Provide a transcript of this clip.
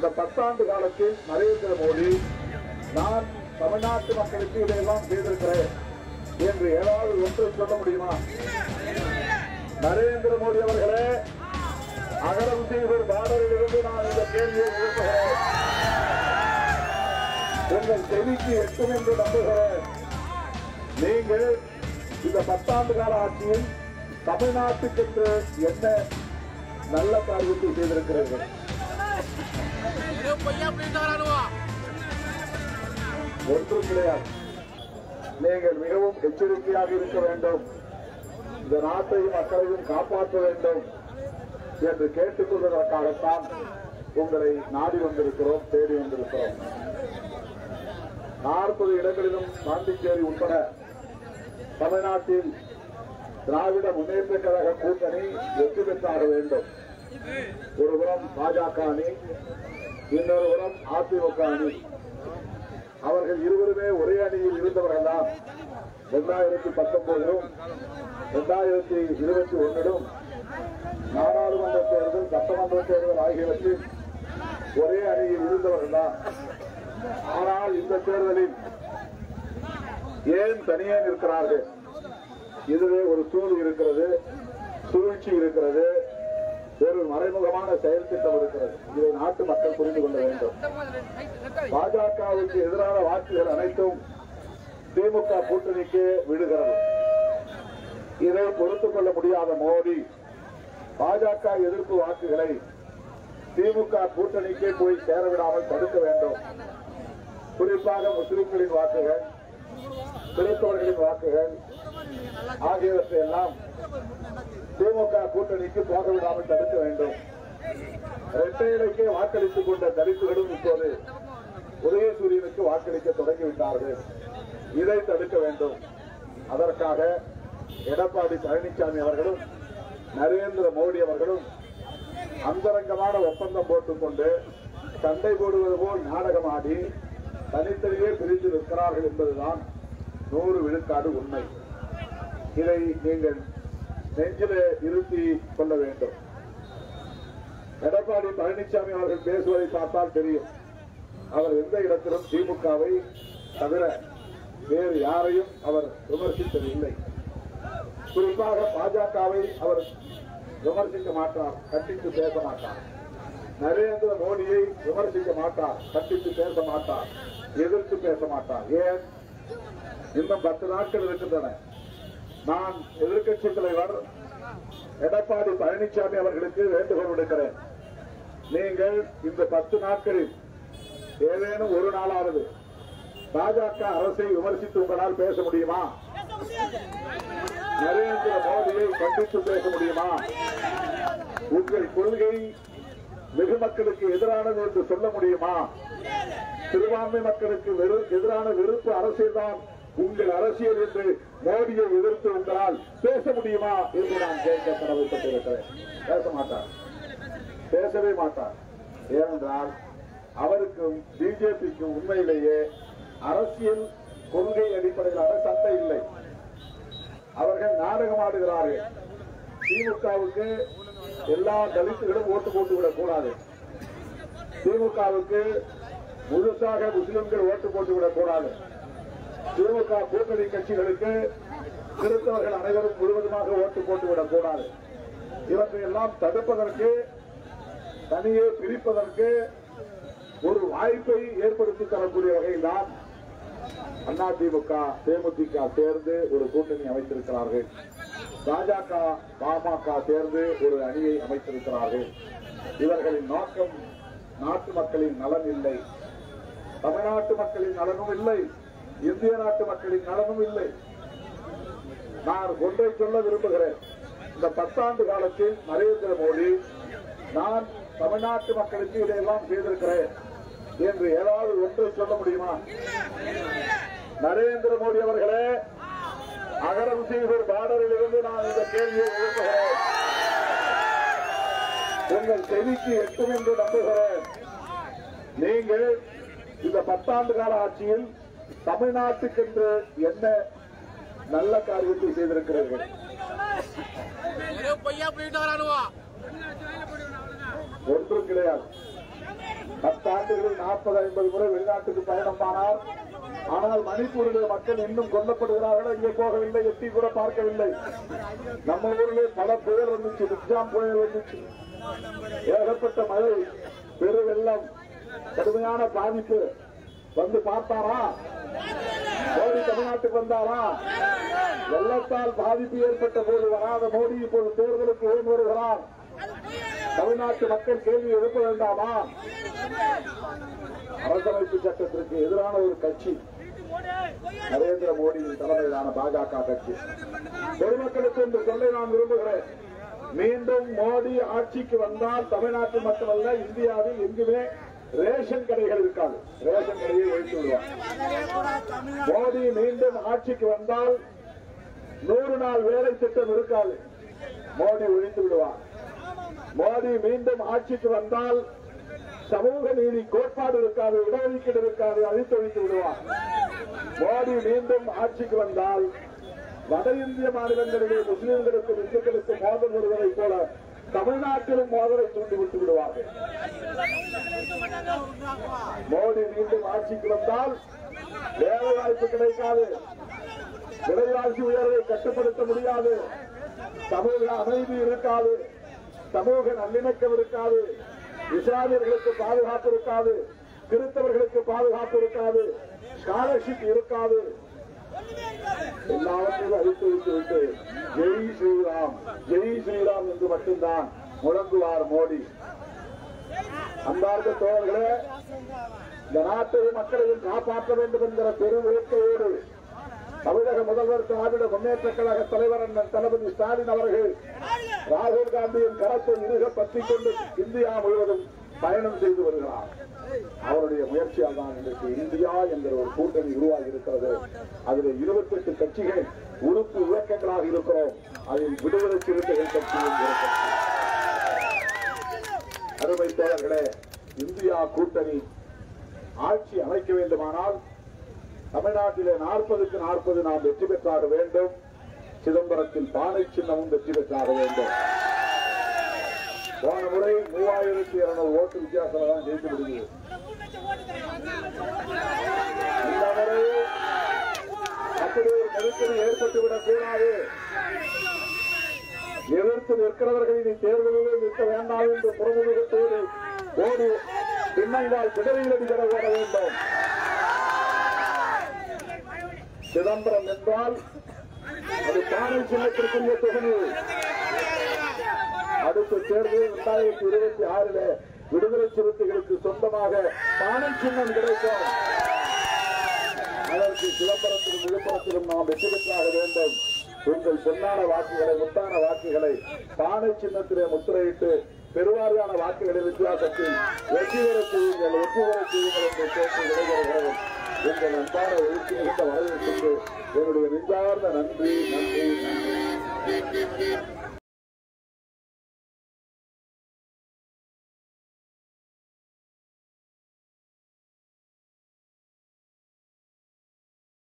இந்த 10 ஆண்டு காலத்தில் நரேந்திர மோடி நான் தமிழ்நாட்டு மக்களுக்கு இதையெல்லாம் செய்திருக்கிறேன் என்று ஏதாவது ஒன்று சொல்ல முடியுமா? நரேந்திர மோடி அவர்களே, அகரம் சீசர் பார்டரில் இருந்து நான் இந்த கேள்வியை எழுப்புகிறேன். உங்கள் செவிக்கு எட்டும் என்று நம்புகிறேன். நீங்கள் இந்த 10 ஆண்டு கால ஆட்சியில் தமிழ்நாட்டுக்கு என்ன நல்ல காரியத்தை செய்திருக்கிறீர்கள்? ஒன்றும் கிடையாது. நீங்கள் மிகவும் எச்சரிக்கையாக இருக்க வேண்டும். இந்த நாட்டையும் மக்களையும் காப்பாற்ற வேண்டும் என்று கேட்டுக் கொள்வதற்காகத்தான் உங்களை நாடி வந்திருக்கிறோம், தேடி வந்திருக்கிறோம். 40 இடங்களிலும் பாண்டிச்சேரி உட்பட தமிழ்நாட்டில் திராவிட முன்னேற்ற கழக கூட்டணி வெற்றி பெற்றாக வேண்டும். ஒருபுறம் பாஜக அணி, இன்னொரு புறம் அதிமுக அணி. அவர்கள் இருவருமே ஒரே அணியில் இருந்தவர்கள் தான் 2019 2021 நாடாளுமன்ற தேர்தல், சட்டமன்ற தேர்தல் ஆகியவற்றில் ஒரே அணியில் இருந்தவர்கள் தான். ஆனால் இந்த தேர்தலில் ஏன் தனியே நிற்கிறார்கள்? இதுவே ஒரு சூழல் இருக்கிறது, சூழ்ச்சி இருக்கிறது, ஒரு மறைமுகமான செயல் திட்டம் இருக்கிறது. இதை நாட்டு மக்கள் புரிந்து கொள்ள வேண்டும். பாஜகவுக்கு எதிரான வாக்குகள் அனைத்தும் திமுக கூட்டணிக்கு விடுகிறது. இதை பொறுத்துக் கொள்ள முடியாத மோடி பாஜக எதிர்ப்பு வாக்குகளை திமுக கூட்டணிக்கு போய் சேரவிடாமல் தடுக்க வேண்டும். குறிப்பாக முஸ்லிம்களின் வாக்குகள், கிறிஸ்தவர்களின் வாக்குகள் ஆகியவற்றை எல்லாம் திமுக கூட்டணிக்கு போக விடாமல் தடுக்க வேண்டும். இரட்டை இலைக்கே வாக்களித்துக் கொண்ட தலித்துகளும் இப்போது உதயசூரியனுக்கு வாக்களிக்க தொடங்கிவிட்டார்கள். இதை தடுக்க வேண்டும். அதற்காக எடப்பாடி பழனிசாமி அவர்களும் நரேந்திர மோடி அவர்களும் அந்தரங்கமான ஒப்பந்தம் போட்டுக்கொண்டு சண்டை போடுவது போல் நாடகமாடி தனித்தனியே பிரிந்து நிற்கிறார்கள் என்பதுதான் 100 விழுக்காடு உண்மை. இதை நீங்கள் நெஞ்சிலே இருத்தி கொள்ள வேண்டும். எடப்பாடி பழனிசாமி அவர்கள் பேசுவதை பார்த்தால் தெரியும். அவர் எந்த இடத்திலும் திமுகவை தவிர வேறு யாரையும் அவர் விமர்சித்ததில்லை. குறிப்பாக பாஜகவை அவர் விமர்சிக்க மாட்டார், கண்டித்து பேச மாட்டார். நரேந்திர மோடியை விமர்சிக்க மாட்டார், கண்டித்து பேச மாட்டார், எதிர்த்து பேச மாட்டார். ஏன்? இன்னும் 10 நாட்கள் இருக்கின்றன. நான் எதிர்க்கட்சி தலைவர் எடப்பாடி பழனிசாமி அவர்களுக்கு வேண்டுகோள் விடுக்கிறேன். நீங்கள் இந்த 10 நாட்களில் ஏதேனும் ஒரு நாளாவது பாஜக அரசை விமர்சித்து உங்களால் பேச முடியுமா? நரேந்திர மோடியை கண்டித்து பேச முடியுமா? உங்கள் கொள்கை வெகு மக்களுக்கு எதிரானது என்று சொல்ல முடியுமா? சிறுபான்மை மக்களுக்கு எதிரான வெறுப்பு அரசியல் தான் உங்கள் அரசியல் என்று மோடியை எதிர்த்து உங்களால் பேச முடியுமா என்று நான் கேட்க கடமைப்பட்டிருக்கிறேன். பேச மாட்டார், பேசவே மாட்டார். ஏனென்றால் அவருக்கும் பிஜேபிக்கும் உண்மையிலேயே அரசியல் கொள்கை அடிப்படையிலான சட்டை இல்லை. அவர்கள் நாடகமாடுகிறார்கள். திமுகவுக்கு எல்லா தலித்துகளும் ஓட்டு போட்டுவிடக் கூடாது, திமுகவுக்கு முழுசாக முஸ்லிம்கள் ஓட்டு போட்டுவிடக் கூடாது, திமுக கூட்டணி கட்சிகளுக்கு கிறிஸ்தவர்கள் அனைவரும் முழுவதுமாக ஓட்டு போட்டுவிடக் கூடாது. இவற்றையெல்லாம் தடுப்பதற்கு, தனியே பிரிப்பதற்கு ஒரு வாய்ப்பை ஏற்படுத்தி தரக்கூடிய வகையில் தான் அதிமுக தேமுதிக சேர்ந்து ஒரு கூட்டணி அமைத்திருக்கிறார்கள். பாஜக பாமக சேர்ந்து ஒரு அணியை அமைத்திருக்கிறார்கள். இவர்களின் நோக்கம் நாட்டு மக்களின் நலன் இல்லை, தமிழ்நாட்டு மக்களின் நலனும் இல்லை, இந்திய நாட்டு மக்களின் நலனும் இல்லை. நான் ஒன்றை சொல்ல விரும்புகிறேன். இந்த 10 ஆண்டு காலத்தில் நரேந்திர மோடி நான் தமிழ்நாட்டு மக்களுக்கு இதையெல்லாம் செய்திருக்கிறேன் என்று ஏதாவது ஒன்றை சொல்ல முடியுமா? நரேந்திர மோடி அவர்களே, அகரம் சீசர் பார்டரில் இருந்து நான் இந்த கேள்வியை எழுப்புகிறேன். உங்கள் செவிக்கு எட்டும் என்று நம்புகிறேன். நீங்கள் இந்த 10 ஆண்டு கால ஆட்சியில் தமிழ்நாட்டுக்கென்று என்ன நல்ல காரியத்தை செய்திருக்கிறீர்கள்? ஒன்றும் கிடையாது. 10 ஆண்டுகளில் 40-50 முறை வெளிநாட்டுக்கு பயணமானார். ஆனால் மணிப்பூரிலே மக்கள் இன்னும் கொல்லப்படுகிறார்கள். இங்கே போகவில்லை, எட்டி கூட பார்க்கவில்லை. நம்ம ஊரிலே பல புயல் வந்துச்சு, நிஜாம் புயல் வந்துச்சு, ஏகப்பட்ட மழை, பெரு வெள்ளம், கடுமையான பாதிப்பு. வந்து பார்த்தாரா? மோடி தமிழ்நாட்டுக்கு வந்தாரா? வெள்ளத்தால் பாதிப்பு ஏற்பட்ட போது வராத மோடி இப்போது தேர்தலுக்கு ஏன் வருகிறார்? தமிழ்நாட்டு மக்கள் கேள்வி எழுப்ப வேண்டாமா? அரசமைப்பு சட்டத்திற்கு எதிரான ஒரு கட்சி நரேந்திர மோடியின் தலைமையிலான பாஜக கட்சி. பொதுமக்களுக்கு என்று சொல்ல நான் விரும்புகிறேன். மீண்டும் மோடி ஆட்சிக்கு வந்தால் தமிழ்நாட்டில் மட்டுமல்ல, இந்தியாவில் எங்குமே ரேஷன் கடைகள் இருக்காது. ரேஷன் கடையை ஒழித்து விடுவார். மோடி மீண்டும் ஆட்சிக்கு வந்தால் 100 நாள் வேலை திட்டம் இருக்காது. மோடி ஒழித்து விடுவார். மோடி மீண்டும் ஆட்சிக்கு வந்தால் சமூக நீதி கோட்பாடு இருக்காது, இடஒதுக்கீடு இருக்காது, அழித்து ஒழித்து விடுவார். மோடி மீண்டும் ஆட்சிக்கு வந்தால் வட இந்திய மாநிலங்களிலே முஸ்லிம்களுக்கும் இந்துக்களுக்கும் மோதல் வருவதைப் போல தமிழ்நாட்டிலும் மோதலை தூண்டிவிட்டு விடுவார்கள். மோடி மீண்டும் ஆட்சிக்கு வந்தால் வேலை வாய்ப்பு கிடைக்காது, விலைவாசி உயர்வை கட்டுப்படுத்த முடியாது, சமூக அமைதி இருக்காது, சமூக நல்லிணக்கம் இருக்காது, இஸ்லாமியர்களுக்கு பாதுகாப்பு இருக்காது, கிறிஸ்தவர்களுக்கு பாதுகாப்பு இருக்காது, ஸ்காலர்ஷிப் இருக்காது. எல்லாவற்றையும் அழித்து வைத்துவிட்டு ஜெய் ஸ்ரீராம், ஜெய் ஸ்ரீராம் என்று மட்டும்தான் முழங்குவார் மோடி. அன்பார்ந்த தோழர்களே, இந்த நாட்டையும் மக்களையும் காப்பாற்ற வேண்டும் என்கிற பெருவேட்கையோடு தமிழக முதல்வர் திராவிட முன்னேற்ற கழக தலைவர் அண்ணன் தளபதி ஸ்டாலின் அவர்கள் ராகுல் காந்தியின் கரத்தை இறுக பற்றிக் கொண்டு இந்தியா முழுவதும் பயணம் செய்து வருகிறார். அவருடைய முயற்சியால் தான் இன்றைக்கு இந்தியா என்கிற ஒரு கூட்டணி உருவாகி இருக்கிறது. அதில் 28 கட்சிகள் உறுப்பு இயக்கங்களாக இருக்கிறோம். அதில் விடுதலை சிறுத்தைகள் கட்சியும் இருக்கிறது. அருமை தோழர்களே, இந்தியா கூட்டணி ஆட்சி அமைக்க வேண்டுமானால் தமிழ்நாட்டிலே 40க்கு 40 நாம் வெற்றி பெற்றாக வேண்டும். சிதம்பரத்தில் பானை சின்னமும் வெற்றி பெற்றாக வேண்டும். போன முறை 3200 ஓட்டு வித்தியாசம் தான் ஜெயித்து முடிந்தது. இந்த முறை அப்படி ஒரு நெருக்கடி ஏற்பட்டுவிடக் கூடாது. எதிர்த்து நிற்கிறவர்கள் இனி தேர்தலிலே நிற்க வேண்டாம் என்று புறமுகத்தோடு ஓடி பின்னங்கால் பிடரில் அடிபட ஓட வேண்டும். சிதம்பரம் என்றால் அது பானை சின்னத்திற்குரிய தொகுதி. அடுத்த தேர்தல் 2026 விடுதலை சிறுத்தைகளுக்கு சொந்தமாக பானை சின்னம் கிடைக்கும். அதற்கு சிதம்பரத்திலும் விழுப்புரத்திலும் நாம் வெற்றி பெற்றாக வேண்டும். உங்கள் பொன்னான வாக்குகளை, முத்தான வாக்குகளை பானை சின்னத்திலே முத்திரையிட்டு பெருவாரியான வாக்குகளின் வித்தியாசத்தில் வெற்றி பெற செய்யுங்கள், வெற்றி பெற செய்யுங்கள் என்று கேட்டு விடைபெறுகிறோம். உங்கள் அன்பான எழுச்சி மிகுந்த வரவேற்புக்கு என்னுடைய நெஞ்சார்ந்த நன்றி, நன்றி, நன்றி.